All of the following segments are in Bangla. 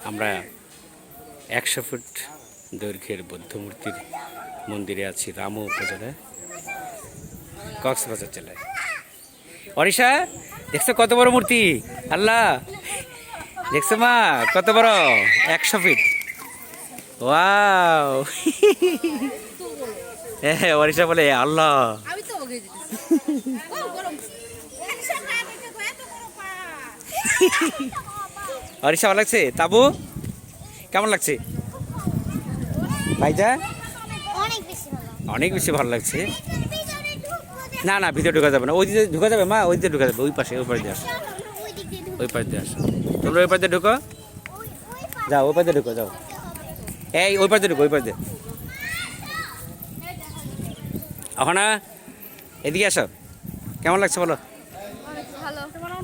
আমরা 100 ফুট দৈর্ঘ্যের বৌদ্ধ মূর্তির মন্দিরে আছি রামু উপজেলায়, কক্সবাজার জেলায়। অরিশা, দেখছো কত বড় মূর্তি? আল্লাহ, দেখছো মা কত বড়? 100 ফিট। ওয়াও! হ্যাঁ, অরিশা বলে আল্লাহ। অরিশা ভালো লাগছে? তাবু কেমন লাগছে ভাইজা? অনেক বেশি ভালো লাগছে। না না, ভিতরে ঢোকা যাবে না। ওই দিকে ঢোকা যাবে মা, ওই দিকে ঢোকা যাবে। ওই পাশে, ওই পাশে দিয়ে আসো, ওই পাশে দিয়ে আসো। তোমরা ওই পাশে দিয়ে ঢোকো, যাও ওই পাশে ঢোকো, যাও। এই ওই পাশে ঢোকো, ওই পাশে। এখন এদিকে আসো। কেমন লাগছে বলো?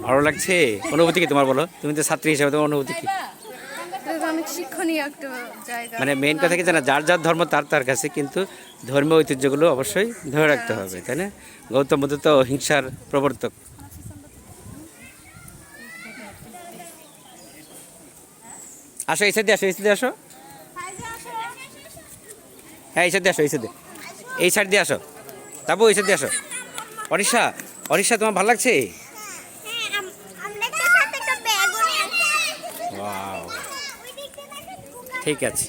ভালো লাগছে। অনুভূতি কি তোমার বলো? তুমি তো ছাত্রী হিসেবে তোমার অনুভূতি কি? অনেক শিক্ষণীয় একটা জায়গা। মানে মেইন কথা কি জানা, যার যার ধর্ম তার তার কাছে, কিন্তু ধর্মীয় ঐতিহ্যগুলো অবশ্যই ধরে রাখতে হবে, তাই না? গৌতম বুদ্ধ তো হিংসার প্রবর্তক। আসো এই সাইডে, আসো এই সাইডে আসো। হ্যাঁ এই সাইডে আসো, এই সাইডে, এই সাইড দিয়ে আসো। তাবু এই সাইড দিয়ে আসো। অরিশা, অরিশা তোমার ভালো লাগছে? ওয়াও, ঠিক আছে।